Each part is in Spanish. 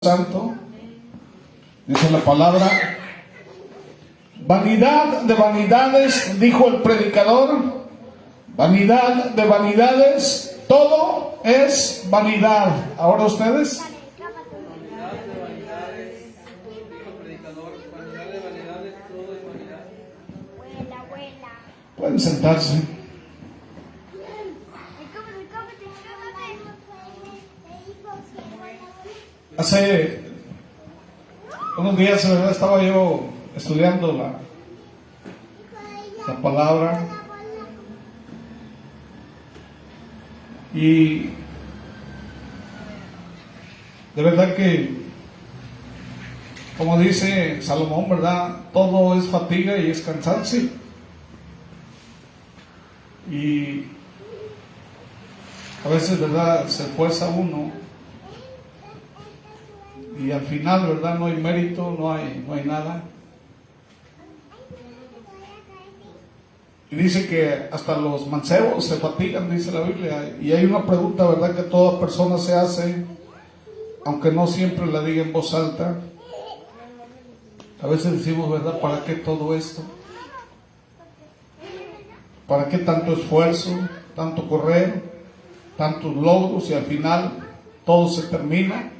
Santo. Dice la palabra: vanidad de vanidades, dijo el predicador, vanidad de vanidades, todo es vanidad. Ahora ustedes. Vanidad de vanidades, dijo el predicador, vanidad de vanidades, todo es vanidad. Pueden sentarse. Hace unos días, ¿verdad?, estaba yo estudiando la palabra y de verdad que, como dice Salomón, ¿verdad?, todo es fatiga y es cansancio. Y a veces, ¿verdad?, se esfuerza uno y al final, ¿verdad?, no hay mérito, no hay nada. Y dice que hasta los mancebos se fatigan, dice la Biblia. Y hay una pregunta, ¿verdad?, que toda persona se hace, aunque no siempre la diga en voz alta. A veces decimos, ¿verdad?, ¿para qué todo esto? ¿Para qué tanto esfuerzo, tanto correr, tantos logros y al final todo se termina?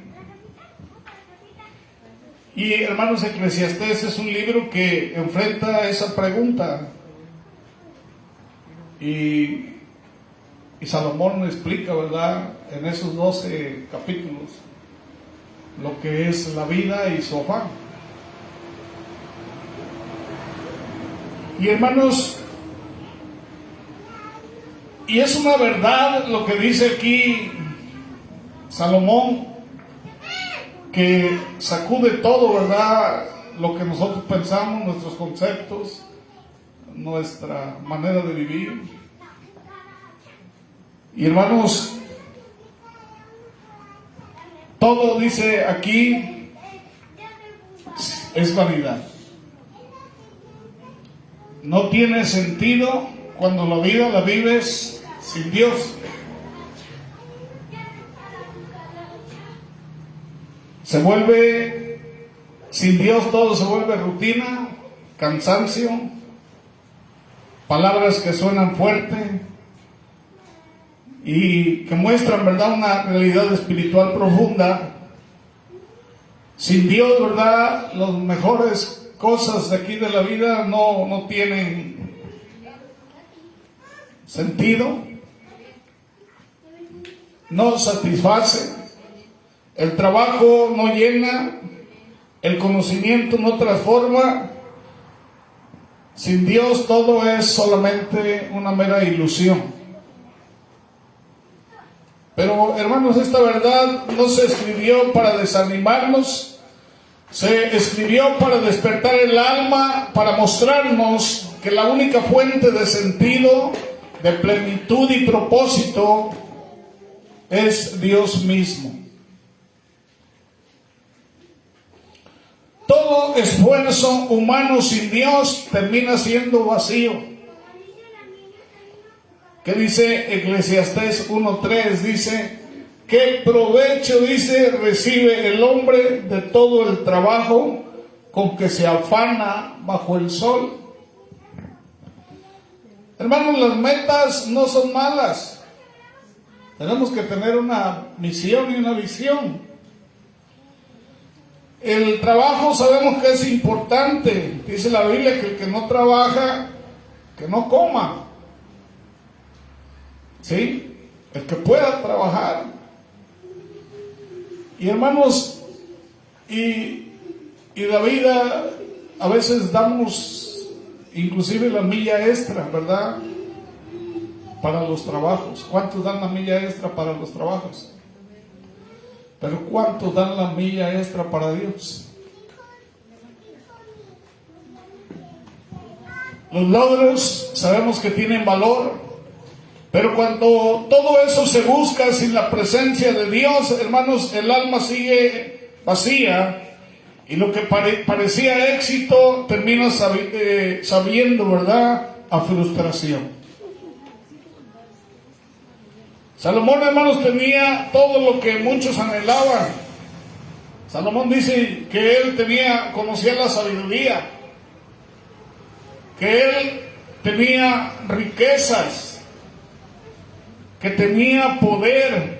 Y hermanos, Eclesiastés es un libro que enfrenta esa pregunta. Y Salomón explica, ¿verdad?, en esos 12 capítulos lo que es la vida y su afán. Y hermanos, y es una verdad lo que dice aquí Salomón, que sacude todo, ¿verdad?, lo que nosotros pensamos, nuestros conceptos, nuestra manera de vivir. Y hermanos, todo, dice aquí, es vanidad. No tiene sentido cuando la vida la vives sin Dios. Se vuelve, sin Dios todo se vuelve rutina, cansancio, palabras que suenan fuerte y que muestran, ¿verdad?, una realidad espiritual profunda. Sin Dios, ¿verdad?, las mejores cosas de aquí de la vida no tienen sentido, no satisface, el trabajo no llena, el conocimiento no transforma. Sin Dios todo es solamente una mera ilusión. Pero hermanos, esta verdad no se escribió para desanimarnos, se escribió para despertar el alma, para mostrarnos que la única fuente de sentido, de plenitud y propósito es Dios mismo. Todo esfuerzo humano sin Dios termina siendo vacío. ¿Qué dice Eclesiastés 1:3? Dice: ¿qué provecho, dice, recibe el hombre de todo el trabajo con que se afana bajo el sol? Hermanos, las metas no son malas. Tenemos que tener una misión y una visión. El trabajo sabemos que es importante. Dice la Biblia que el que no trabaja, que no coma. ¿Sí? El que pueda trabajar. Y hermanos, y la vida, a veces damos inclusive la milla extra, ¿verdad?, para los trabajos. ¿Cuántos dan la milla extra para los trabajos? Pero ¿cuántos dan la milla extra para Dios? Los logros sabemos que tienen valor, pero cuando todo eso se busca sin la presencia de Dios, hermanos, el alma sigue vacía y lo que parecía éxito termina sabiendo, ¿verdad?, a frustración. Salomón, hermanos, tenía todo lo que muchos anhelaban. Salomón dice que él conocía la sabiduría, que él tenía riquezas, que tenía poder,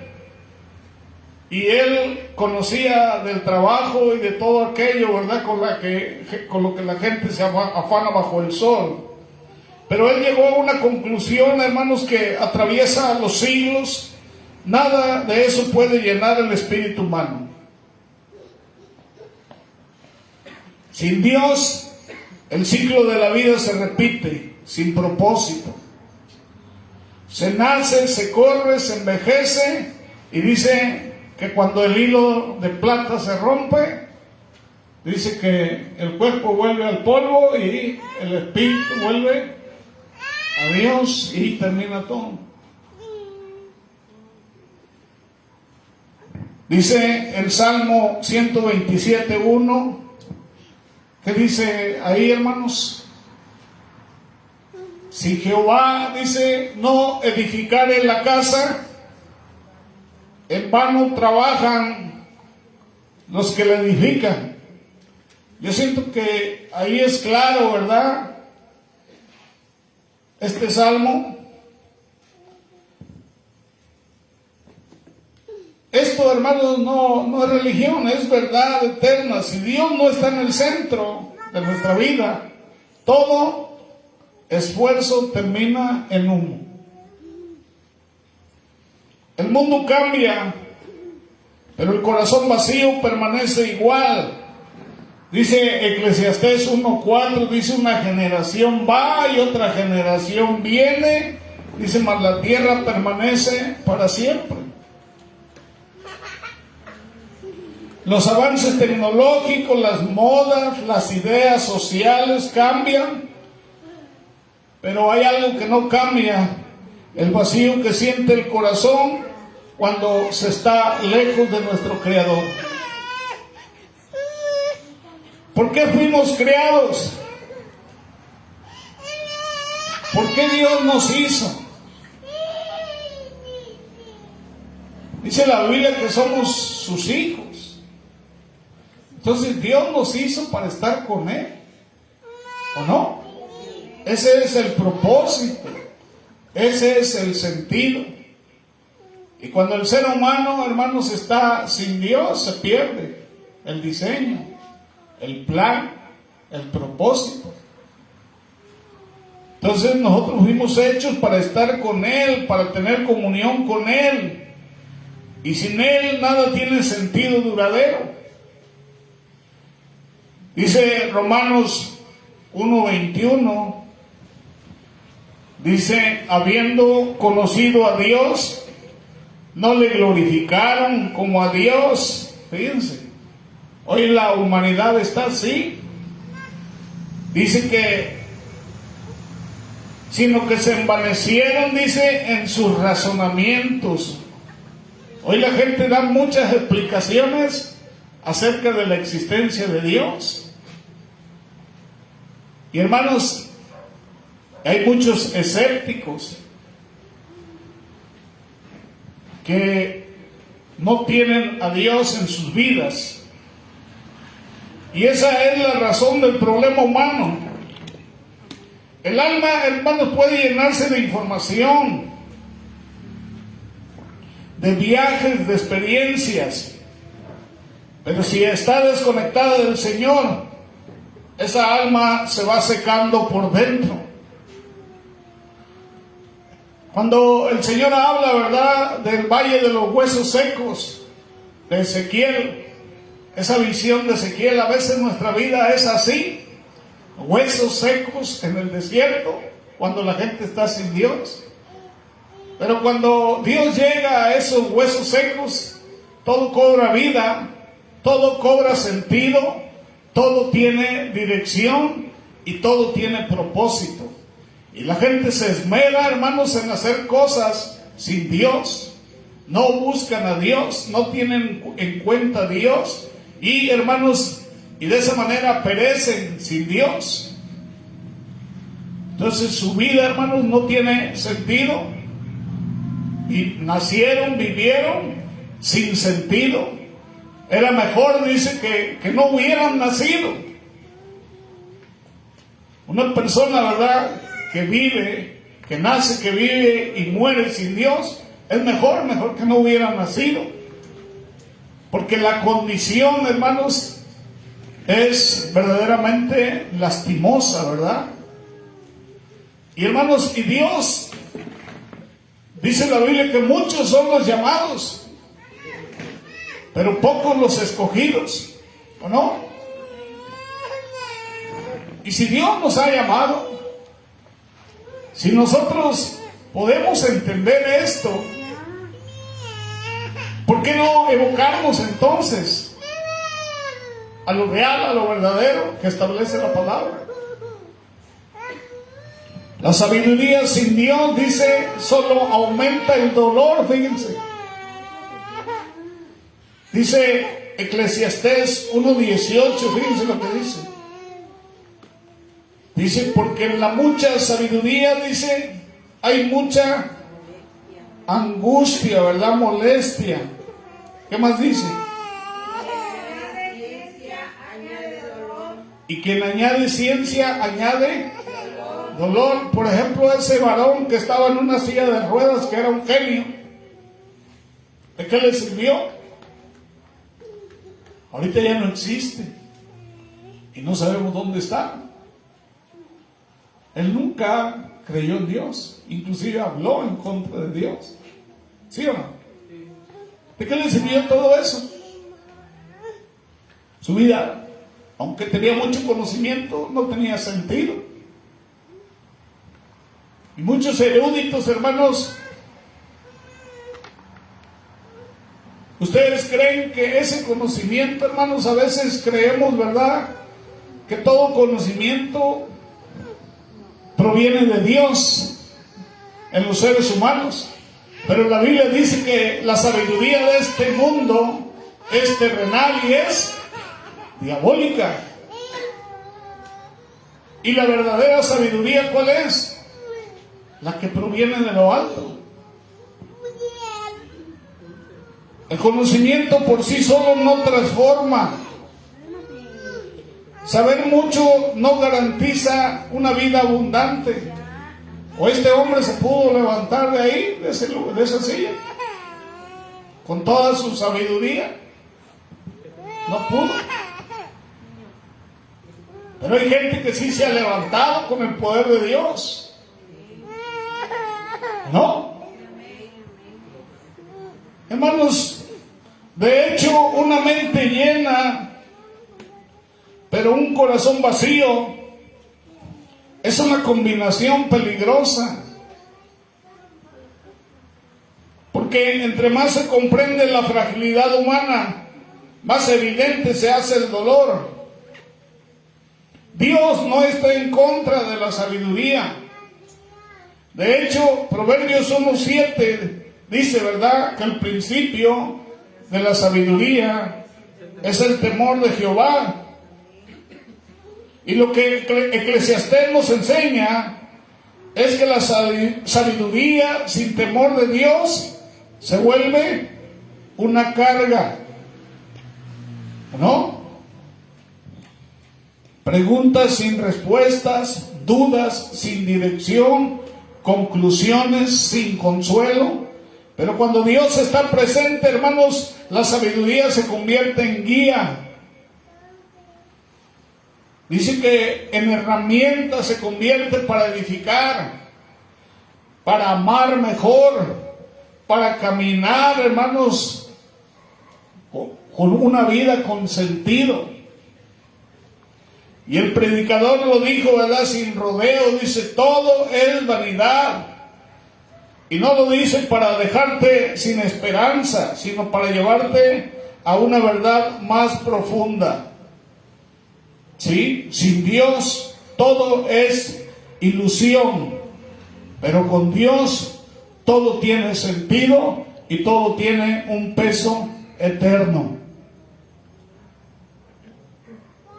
y él conocía del trabajo y de todo aquello, ¿verdad? Con lo que la gente se afana bajo el sol. Pero él llegó a una conclusión, hermanos, que atraviesa los siglos. Nada de eso puede llenar el espíritu humano. Sin Dios, el ciclo de la vida se repite, sin propósito. Se nace, se corre, se envejece, y dice que cuando el hilo de plata se rompe, dice que el cuerpo vuelve al polvo y el espíritu vuelve a Dios, y termina todo. Dice el Salmo 127:1, ¿qué dice ahí, hermanos? Si Jehová, dice, no edificare la casa, en vano trabajan los que la edifican. Yo siento que ahí es claro, ¿verdad? Este salmo. Esto, hermanos, no es religión, es verdad eterna. Si Dios no está en el centro de nuestra vida, todo esfuerzo termina en humo. El mundo cambia, pero el corazón vacío permanece igual. Dice Eclesiastés 1:4, dice: una generación va y otra generación viene, dice, mas la tierra permanece para siempre. Los avances tecnológicos, las modas, las ideas sociales cambian, pero hay algo que no cambia: el vacío que siente el corazón cuando se está lejos de nuestro Creador. ¿Por qué fuimos creados? ¿Por qué Dios nos hizo? Dice la Biblia que somos sus hijos. Entonces Dios nos hizo para estar con Él, ¿o no? Ese es el propósito, ese es el sentido. Y cuando el ser humano, hermanos, está sin Dios, se pierde el diseño, el plan, el propósito. Entonces nosotros fuimos hechos para estar con Él, para tener comunión con Él. Y sin Él nada tiene sentido duradero. Dice Romanos 1:21, dice: habiendo conocido a Dios, no le glorificaron como a Dios. Fíjense, hoy la humanidad está así. Dice que, sino que se envanecieron, dice, en sus razonamientos. Hoy la gente da muchas explicaciones acerca de la existencia de Dios. Y hermanos, hay muchos escépticos que no tienen a Dios en sus vidas. Y esa es la razón del problema humano. El alma, hermanos, puede llenarse de información, de viajes, de experiencias, pero si está desconectada del Señor, esa alma se va secando por dentro. Cuando el Señor habla, ¿verdad?, del valle de los huesos secos, de Ezequiel, esa visión de Ezequiel, a veces nuestra vida es así: huesos secos en el desierto, cuando la gente está sin Dios. Pero cuando Dios llega a esos huesos secos, todo cobra vida, todo cobra sentido, todo tiene dirección y todo tiene propósito. Y la gente se esmera, hermanos, en hacer cosas sin Dios. No buscan a Dios, no tienen en cuenta a Dios. Y, hermanos, y de esa manera perecen sin Dios. Entonces su vida, hermanos, no tiene sentido. Y nacieron, vivieron sin sentido. Era mejor, dice, que no hubieran nacido. Una persona, ¿verdad?, que vive, que nace, que vive y muere sin Dios, es mejor que no hubiera nacido. Porque la condición, hermanos, es verdaderamente lastimosa, ¿verdad? Y hermanos, y Dios, dice la Biblia que muchos son los llamados, pero pocos los escogidos, ¿o no? Y si Dios nos ha llamado, si nosotros podemos entender esto, ¿por qué no evocarnos entonces a lo real, a lo verdadero que establece la palabra? La sabiduría sin Dios, dice, solo aumenta el dolor, fíjense. Dice Eclesiastés 1:18, fíjense lo que dice. Dice, porque en la mucha sabiduría, dice, hay mucha angustia, ¿verdad? Molestia. ¿Qué más dice? Y quien añade ciencia, añade dolor. Por ejemplo, ese varón que estaba en una silla de ruedas, que era un genio, ¿de qué le sirvió? Ahorita ya no existe y no sabemos dónde está. Él nunca creyó en Dios, inclusive habló en contra de Dios. ¿Sí o no? ¿De qué le sirvió todo eso? Su vida, aunque tenía mucho conocimiento, no tenía sentido. Y muchos eruditos, hermanos, ¿ustedes creen que ese conocimiento, hermanos, a veces creemos, ¿verdad?, que todo conocimiento proviene de Dios en los seres humanos? Pero la Biblia dice que la sabiduría de este mundo es terrenal y es diabólica. ¿Y la verdadera sabiduría cuál es? La que proviene de lo alto. El conocimiento por sí solo no transforma. Saber mucho no garantiza una vida abundante. O este hombre se pudo levantar de ahí, de esa silla, con toda su sabiduría. No pudo. Pero hay gente que sí se ha levantado con el poder de Dios. ¿No? Hermanos, de hecho, una mente llena, pero un corazón vacío, es una combinación peligrosa. Porque entre más se comprende la fragilidad humana, más evidente se hace el dolor. Dios no está en contra de la sabiduría. De hecho, Proverbios 1:7 dice, ¿verdad?, que el principio de la sabiduría es el temor de Jehová. Y lo que Eclesiastés nos enseña es que la sabiduría sin temor de Dios se vuelve una carga, ¿no? Preguntas sin respuestas, dudas sin dirección, conclusiones sin consuelo. Pero cuando Dios está presente, hermanos, la sabiduría se convierte en guía. Dice que en herramienta se convierte para edificar, para amar mejor, para caminar, hermanos, con una vida con sentido. Y el predicador lo dijo, ¿verdad?, sin rodeo, dice, todo es vanidad. Y no lo dice para dejarte sin esperanza, sino para llevarte a una verdad más profunda. ¿Sí? Sin Dios todo es ilusión, pero con Dios todo tiene sentido y todo tiene un peso eterno.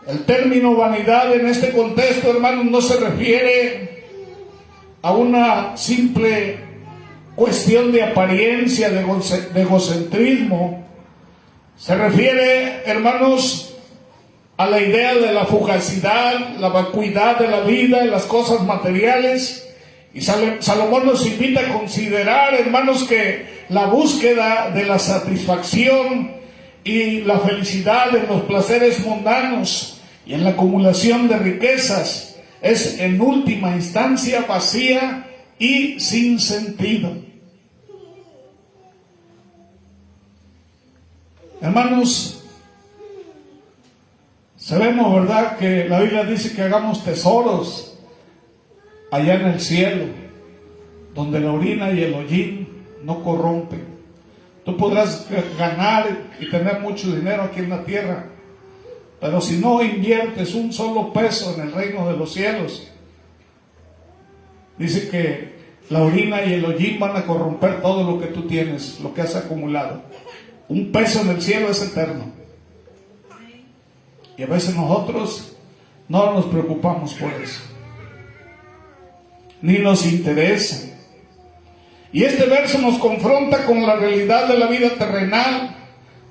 El término vanidad en este contexto, hermanos, no se refiere a una simple cuestión de apariencia, de egocentrismo, Se refiere, hermanos, a la idea de la fugacidad, la vacuidad de la vida, las cosas materiales. Y Salomón nos invita a considerar, hermanos, que la búsqueda de la satisfacción y la felicidad en los placeres mundanos y en la acumulación de riquezas es en última instancia vacía y sin sentido. Hermanos, sabemos, ¿verdad?, que la Biblia dice que hagamos tesoros allá en el cielo, donde la orina y el hollín no corrompen. Tú podrás ganar y tener mucho dinero aquí en la tierra, pero si no inviertes un solo peso en el reino de los cielos, dice que la orina y el hollín van a corromper todo lo que tú tienes, lo que has acumulado. Un peso en el cielo es eterno. Y a veces nosotros no nos preocupamos por eso, ni nos interesa. Y este verso nos confronta con la realidad de la vida terrenal,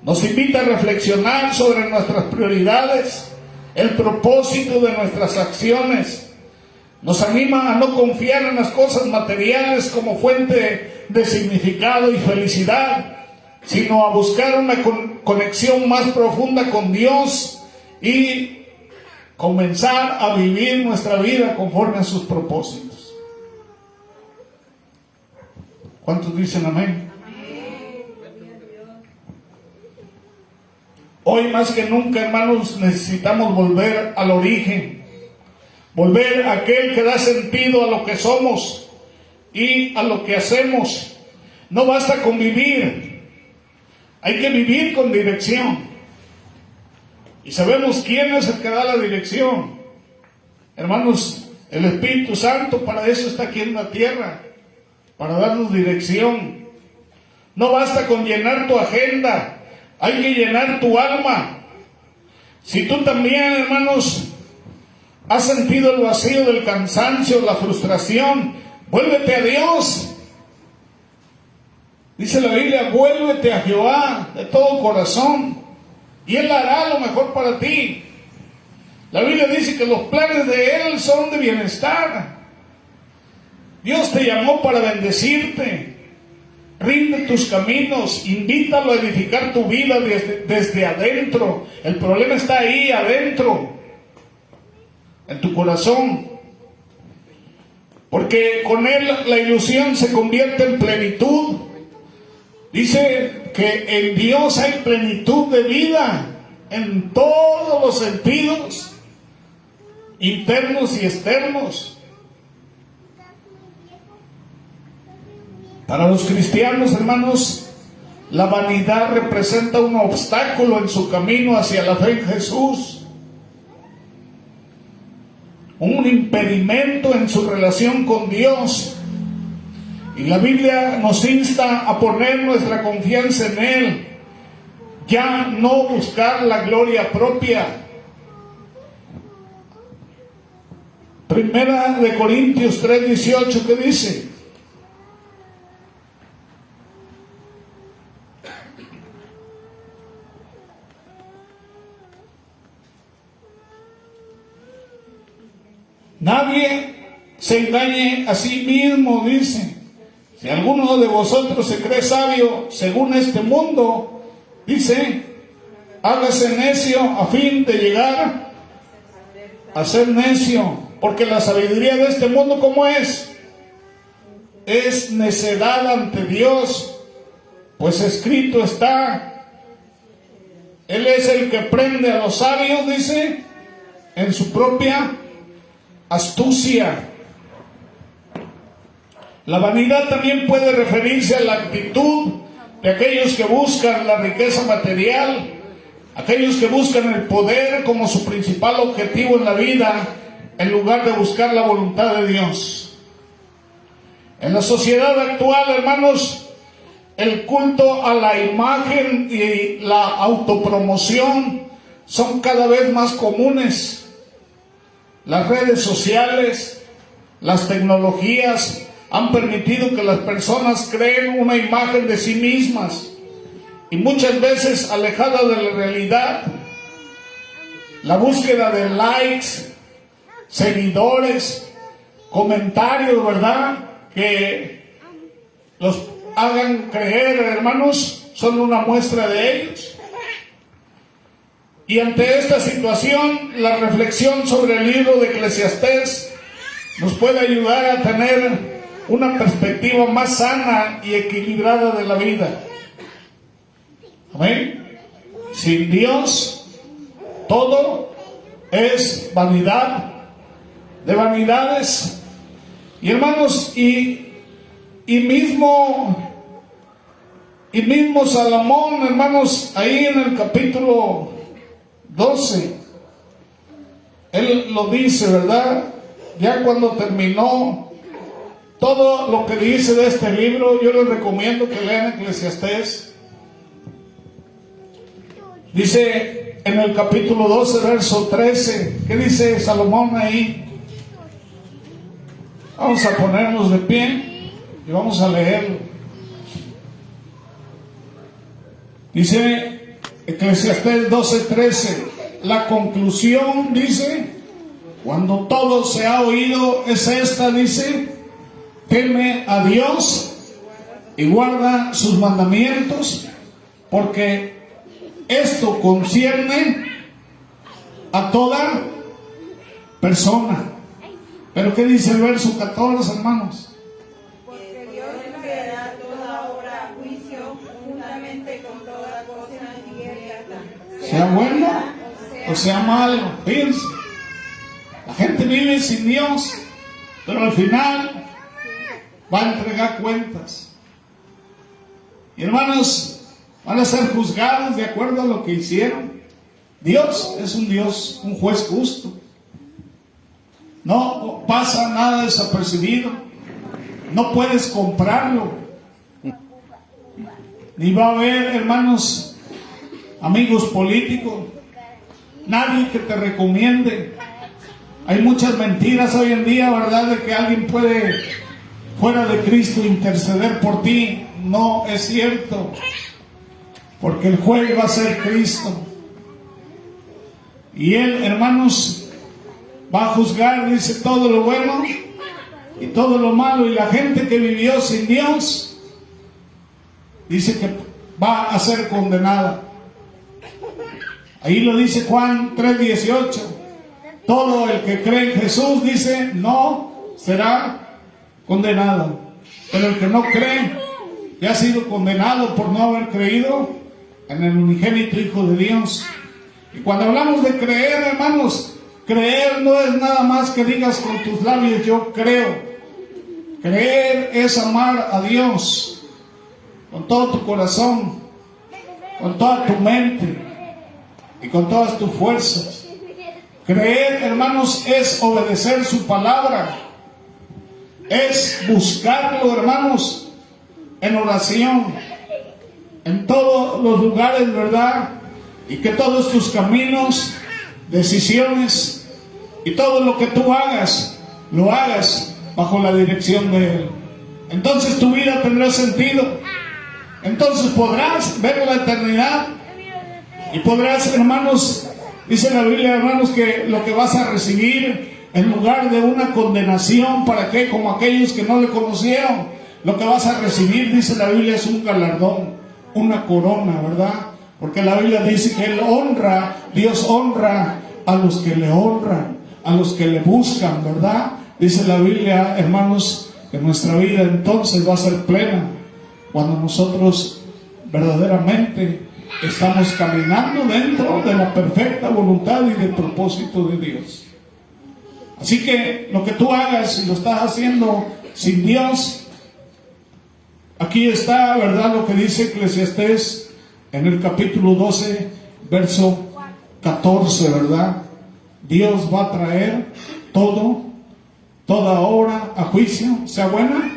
nos invita a reflexionar sobre nuestras prioridades, el propósito de nuestras acciones, nos anima a no confiar en las cosas materiales como fuente de significado y felicidad, sino a buscar una conexión más profunda con Dios y comenzar a vivir nuestra vida conforme a sus propósitos. ¿Cuántos dicen amén? Hoy más que nunca, hermanos, necesitamos volver al origen, volver a aquel que da sentido a lo que somos y a lo que hacemos. No basta con vivir, hay que vivir con dirección. Y sabemos quién es el que da la dirección. Hermanos, el Espíritu Santo para eso está aquí en la tierra, para darnos dirección. No basta con llenar tu agenda, hay que llenar tu alma. Si tú también, hermanos, has sentido el vacío del cansancio, la frustración, vuélvete a Dios. Dice la Biblia, vuélvete a Jehová de todo corazón y Él hará lo mejor para ti. La Biblia dice que los planes de Él son de bienestar. Dios te llamó para bendecirte. Rinde tus caminos, invítalo a edificar tu vida desde adentro. El problema está ahí adentro, en tu corazón. Porque con Él la ilusión se convierte en plenitud. Dice que en Dios hay plenitud de vida en todos los sentidos, internos y externos. Para los cristianos, hermanos, la vanidad representa un obstáculo en su camino hacia la fe en Jesús, un impedimento en su relación con Dios. Y la Biblia nos insta a poner nuestra confianza en Él, ya no buscar la gloria propia. Primera de Corintios 3:18, ¿qué dice? Nadie se engañe a sí mismo, dice. Si alguno de vosotros se cree sabio según este mundo, dice, hágase necio a fin de llegar a ser necio. Porque la sabiduría de este mundo, ¿cómo es? Es necedad ante Dios. Pues escrito está, Él es el que prende a los sabios, dice, en su propia astucia. La vanidad también puede referirse a la actitud de aquellos que buscan la riqueza material, aquellos que buscan el poder como su principal objetivo en la vida, en lugar de buscar la voluntad de Dios. En la sociedad actual, hermanos, el culto a la imagen y la autopromoción son cada vez más comunes. Las redes sociales, las tecnologías han permitido que las personas creen una imagen de sí mismas y muchas veces alejada de la realidad. La búsqueda de likes, seguidores, comentarios, ¿verdad?, que los hagan creer, hermanos, son una muestra de ellos. Y ante esta situación, la reflexión sobre el libro de Eclesiastés nos puede ayudar a tener una perspectiva más sana y equilibrada de la vida. Amén. Sin Dios, todo es vanidad de vanidades. Y hermanos, y mismo Salomón, hermanos, ahí en el capítulo 12, él lo dice, ¿verdad? Ya cuando terminó todo lo que dice de este libro, yo les recomiendo que lean Eclesiastés. Dice en el capítulo 12, verso 13, ¿qué dice Salomón ahí? Vamos a ponernos de pie y vamos a leerlo. Dice Eclesiastés 12:13, la conclusión, dice, cuando todo se ha oído, es esta, dice: teme a Dios y guarda sus mandamientos, porque esto concierne a toda persona. Pero ¿qué dice el verso 14, hermanos? Porque Dios traerá toda obra a juicio juntamente con toda cosa incierta, Sea bueno o sea malo. Fíjense, la gente vive sin Dios, pero al final va a entregar cuentas. Y hermanos, van a ser juzgados de acuerdo a lo que hicieron. Dios es un Dios, un juez justo. No pasa nada desapercibido. No puedes comprarlo. Ni va a haber, hermanos, amigos políticos, nadie que te recomiende. Hay muchas mentiras hoy en día, ¿verdad?, de que alguien puede, fuera de Cristo, interceder por ti. No es cierto, porque el juez va a ser Cristo. Y Él, hermanos, va a juzgar, dice, todo lo bueno y todo lo malo. Y la gente que vivió sin Dios, dice que va a ser condenada. Ahí lo dice Juan 3:18. Todo el que cree en Jesús, dice, no será condenado. Pero el que no cree, ya ha sido condenado por no haber creído en el unigénito Hijo de Dios. Y cuando hablamos de creer, hermanos, creer no es nada más que digas con tus labios, yo creo. Creer es amar a Dios con todo tu corazón, con toda tu mente y con todas tus fuerzas. Creer, hermanos, es obedecer su palabra, es buscarlo, hermanos, en oración, en todos los lugares, ¿verdad? Y que todos tus caminos, decisiones y todo lo que tú hagas, lo hagas bajo la dirección de Él. Entonces tu vida tendrá sentido. Entonces podrás ver la eternidad y podrás, hermanos, dice la Biblia, hermanos, que lo que vas a recibir en lugar de una condenación, ¿para qué? Como aquellos que no le conocieron, lo que vas a recibir, dice la Biblia, es un galardón, una corona, ¿verdad? Porque la Biblia dice que Él honra, Dios honra a los que le honran, a los que le buscan, ¿verdad? Dice la Biblia, hermanos, que nuestra vida entonces va a ser plena cuando nosotros verdaderamente estamos caminando dentro de la perfecta voluntad y del propósito de Dios. Así que lo que tú hagas, si lo estás haciendo sin Dios, aquí está, ¿verdad?, lo que dice Eclesiastés en el capítulo 12, verso 14, ¿verdad? Dios va a traer toda obra a juicio, sea buena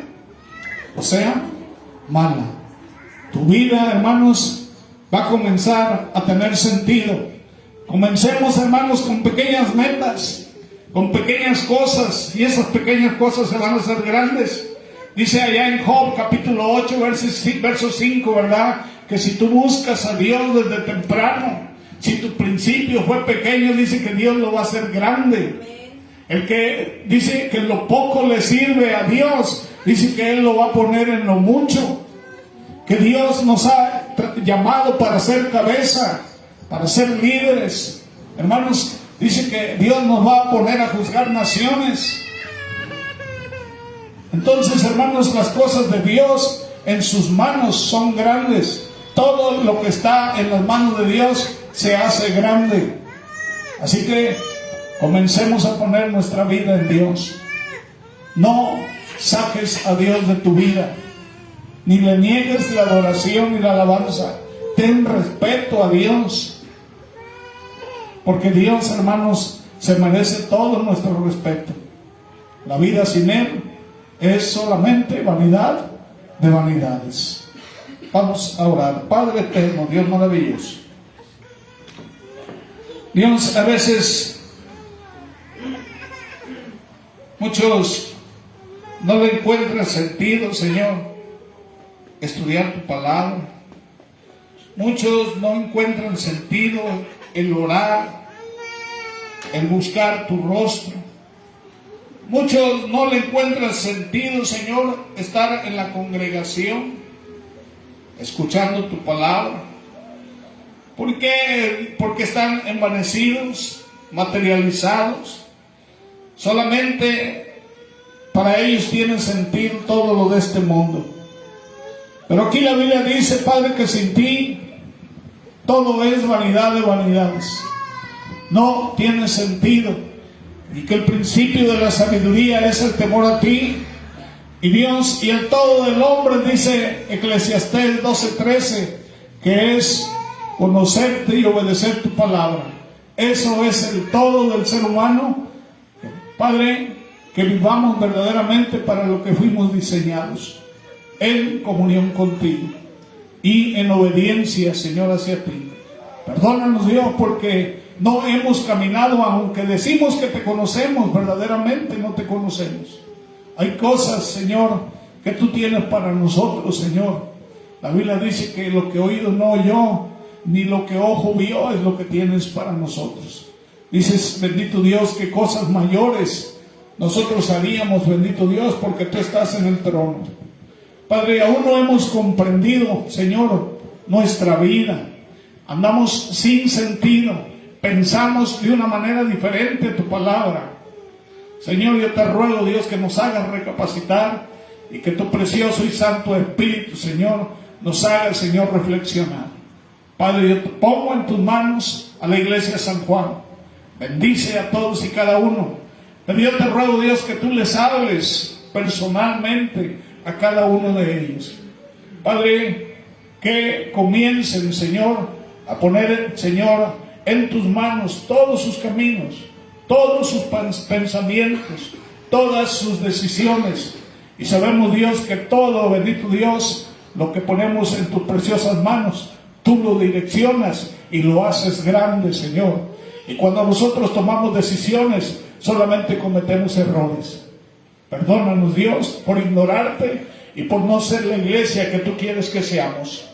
o sea mala. Tu vida, hermanos, va a comenzar a tener sentido. Comencemos, hermanos, con pequeñas metas, con pequeñas cosas, y esas pequeñas cosas se van a hacer grandes. Dice allá en Job capítulo 8, verso 5, ¿verdad? que si tú buscas a Dios desde temprano, si tu principio fue pequeño, dice que Dios lo va a hacer grande. El que dice que lo poco le sirve a Dios, dice que Él lo va a poner en lo mucho. Que Dios nos ha llamado para ser cabeza, para ser líderes. Hermanos, dice que Dios nos va a poner a juzgar naciones. Entonces, hermanos, las cosas de Dios en sus manos son grandes. Todo lo que está en las manos de Dios se hace grande. Así que comencemos a poner nuestra vida en Dios. No saques a Dios de tu vida, ni le niegues la adoración y la alabanza. Ten respeto a Dios, porque Dios, hermanos, se merece todo nuestro respeto. La vida sin Él es solamente vanidad de vanidades. Vamos a orar. Padre eterno, Dios maravilloso, Dios, a veces muchos no le encuentran sentido, Señor, estudiar tu palabra. Muchos no encuentran sentido el orar, el buscar tu rostro. Muchos no le encuentran sentido, Señor, estar en la congregación, escuchando tu palabra. ¿Por qué? Porque están envanecidos, materializados. Solamente para ellos tiene sentido todo lo de este mundo. Pero aquí la Biblia dice, Padre, que sin ti todo es vanidad de vanidades. No tiene sentido. Y que el principio de la sabiduría es el temor a ti. Y Dios, y el todo del hombre, dice Eclesiastés 12:13, que es conocerte y obedecer tu palabra. Eso es el todo del ser humano. Padre, que vivamos verdaderamente para lo que fuimos diseñados, en comunión contigo y en obediencia, Señor, hacia ti. Perdónanos, Dios, porque no hemos caminado, aunque decimos que te conocemos, verdaderamente no te conocemos. Hay cosas, Señor, que tú tienes para nosotros, Señor. La Biblia dice que lo que oído no oyó, ni lo que ojo vio, es lo que tienes para nosotros. Dices, bendito Dios, que cosas mayores nosotros haríamos, bendito Dios, porque tú estás en el trono. Padre, aún no hemos comprendido, Señor, nuestra vida. Andamos sin sentido. Pensamos de una manera diferente tu palabra. Señor, yo te ruego, Dios, que nos hagas recapacitar y que tu precioso y santo Espíritu, Señor, nos haga, Señor, reflexionar. Padre, yo te pongo en tus manos a la iglesia de San Juan. Bendice a todos y cada uno. Pero yo te ruego, Dios, que tú les hables personalmente a cada uno de ellos. Padre, que comiencen, Señor, a poner, Señor, en tus manos todos sus caminos, todos sus pensamientos, todas sus decisiones. Y sabemos, Dios, que todo, bendito Dios, lo que ponemos en tus preciosas manos, tú lo direccionas y lo haces grande, Señor. Y cuando nosotros tomamos decisiones, solamente cometemos errores. Perdónanos, Dios, por ignorarte y por no ser la iglesia que tú quieres que seamos.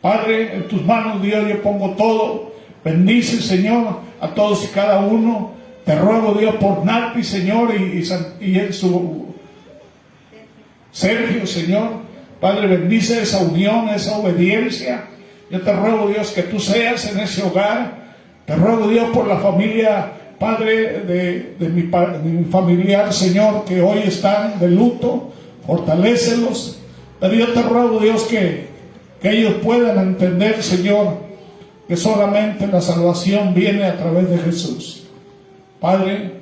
Padre, en tus manos, Dios, yo pongo todo. Bendice, Señor, a todos y cada uno. Te ruego, Dios, por Nati, Señor, y en su Sergio, Señor. Padre, bendice esa unión, esa obediencia. Yo te ruego, Dios, que tú seas en ese hogar. Te ruego, Dios, por la familia, Padre, de mi familiar, Señor, que hoy están de luto. Fortalécelos. Pero yo te ruego, Dios, que ellos puedan entender, Señor, que solamente la salvación viene a través de Jesús. Padre,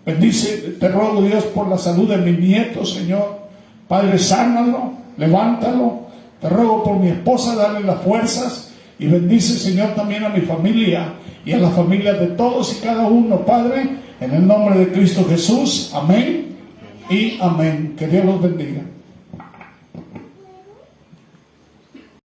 bendice, te ruego, Dios, por la salud de mi nieto, Señor. Padre, sánalo, levántalo. Te ruego por mi esposa, dale las fuerzas. Y bendice, Señor, también a mi familia y a la familia de todos y cada uno, Padre, en el nombre de Cristo Jesús. Amén y amén. Que Dios los bendiga.